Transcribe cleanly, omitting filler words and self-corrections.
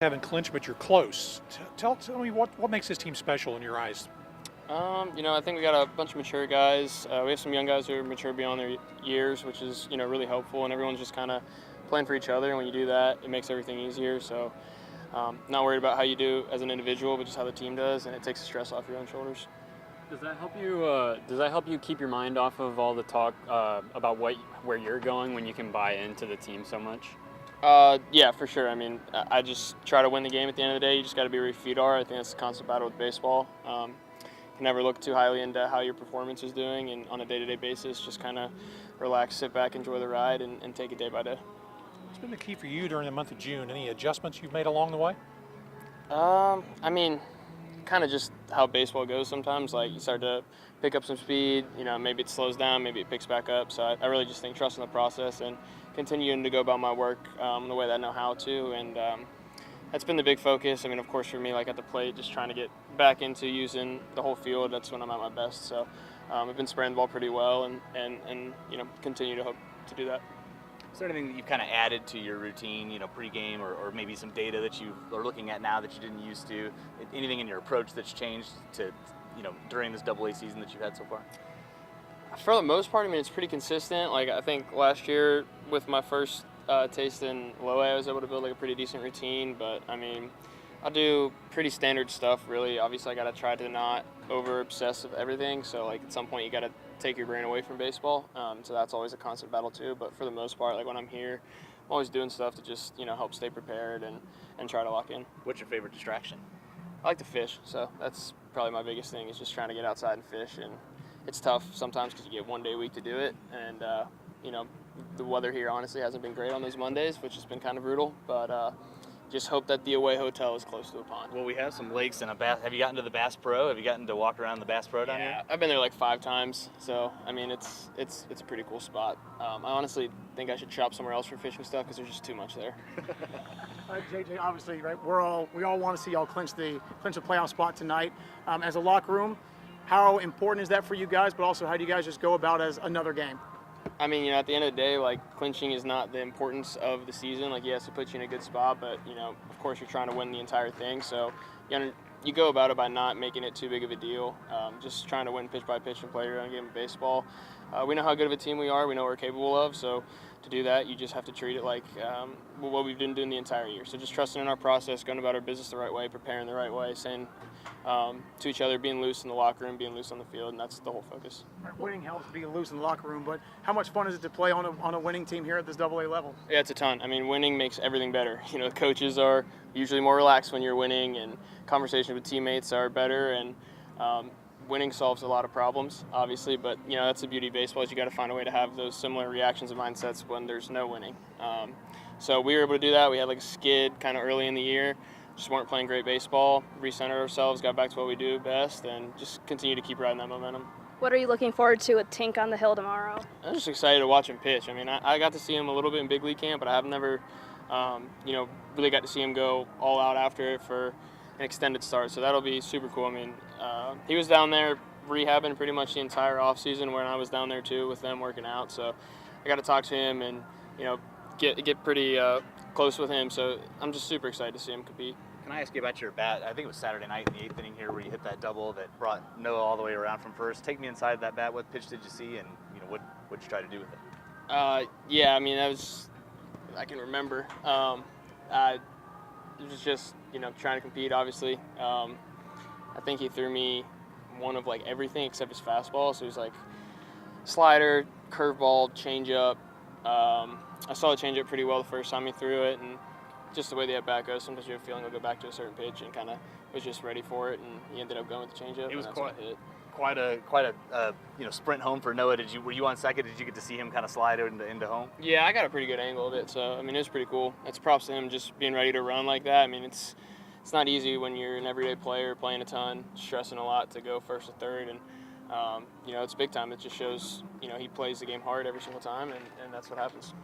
haven't clinched, but you're close. Tell me what makes this team special in your eyes. I think we got a bunch of mature guys. We have some young guys who are mature beyond their years, which is, really helpful. And everyone's just kind of playing for each other. And when you do that, it makes everything easier. So not worried about how you do as an individual, but just how the team does. And it takes the stress off your own shoulders. Does that help you? Does that help you keep your mind off of all the talk about where you're going when you can buy into the team so much? Yeah, for sure. I mean, I just try to win the game at the end of the day. You just got to be where your feet are. I think that's the constant battle with baseball. You can never look too highly into how your performance is doing, and on a day-to-day basis, just kind of relax, sit back, enjoy the ride, and take it day by day. What's been the key for you during the month of June? Any adjustments you've made along the way? I mean, kind of just how baseball goes sometimes. Like, you start to pick up some speed, maybe it slows down, maybe it picks back up. So I really just think trusting the process and continuing to go about my work the way that I know how to. And that's been the big focus. I mean, of course, for me, like at the plate, just trying to get back into using the whole field. That's when I'm at my best. So I've been spraying the ball pretty well and continue to hope to do that. Is there anything that you've kind of added to your routine, pregame, or maybe some data that you are looking at now that you didn't used to? Anything in your approach that's changed to, during this AA season that you've had so far? For the most part, I mean, it's pretty consistent. Like, I think last year with my first taste in low A, I was able to build like a pretty decent routine. But I mean, I do pretty standard stuff. Really, obviously, I got to try to not over obsess with everything. So like at some point, you got to take your brain away from baseball. So that's always a constant battle too. But for the most part, like when I'm here, I'm always doing stuff to just help stay prepared and try to lock in. What's your favorite distraction? I like to fish, so that's probably my biggest thing is just trying to get outside and fish. And it's tough sometimes because you get 1 day a week to do it, and the weather here honestly hasn't been great on those Mondays, which has been kind of brutal. But just hope that the away hotel is close to a pond. Well, we have some lakes and a bass. Have you gotten to the Bass Pro? Have you gotten to walk around the Bass Pro down here? I've been there like 5 times, so I mean it's a pretty cool spot. I honestly think I should shop somewhere else for fishing stuff because there's just too much there. JJ, obviously, right? We all want to see y'all clinch the playoff spot tonight. As a locker room, how important is that for you guys? But also, how do you guys just go about as another game? I mean, at the end of the day, like, clinching is not the importance of the season. Like, yes, it puts you in a good spot, but, of course you're trying to win the entire thing. So, you go about it by not making it too big of a deal, just trying to win pitch by pitch and play your own game of baseball. We know how good of a team we are. We know what we're capable of. So to do that, you just have to treat it like what we've been doing the entire year. So just trusting in our process, going about our business the right way, preparing the right way, saying to each other, being loose in the locker room, being loose on the field, and that's the whole focus. Winning helps being loose in the locker room, but how much fun is it to play on a winning team here at this AA level? Yeah, it's a ton. I mean, winning makes everything better. Coaches are usually more relaxed when you're winning, and conversations with teammates are better, and winning solves a lot of problems, obviously, but that's the beauty of baseball is you got to find a way to have those similar reactions and mindsets when there's no winning. So we were able to do that. We had like a skid kind of early in the year, just weren't playing great baseball, recentered ourselves, got back to what we do best, and just continue to keep riding that momentum. What are you looking forward to with Tink on the hill tomorrow? I'm just excited to watch him pitch. I mean, I got to see him a little bit in big league camp, but I have never, really got to see him go all out after it for an extended start, so that'll be super cool. I mean, he was down there rehabbing pretty much the entire offseason when I was down there too with them working out, so I got to talk to him and get pretty close with him, so I'm just super excited to see him compete. Can I ask you about your bat? I think it was Saturday night in the 8th inning here where you hit that double that brought Noah all the way around from first. Take me inside that bat. What pitch did you see, and what'd you try to do with it? Yeah, I mean, I can remember. It was just, trying to compete, obviously. I think he threw me one of, like, everything except his fastball. So it was, like, slider, curveball, changeup. I saw the changeup pretty well the first time he threw it. And just the way the at-bat goes, sometimes you have a feeling he'll go back to a certain pitch and kind of was just ready for it. And he ended up going with the changeup. It was and that's what hit. Quite a sprint home for Noah. Were you on second? Did you get to see him kind of slide into home? Yeah, I got a pretty good angle of it. So I mean, it was pretty cool. It's props to him just being ready to run like that. I mean, it's not easy when you're an everyday player playing a ton, stressing a lot to go first or third, and it's big time. It just shows he plays the game hard every single time, and that's what happens.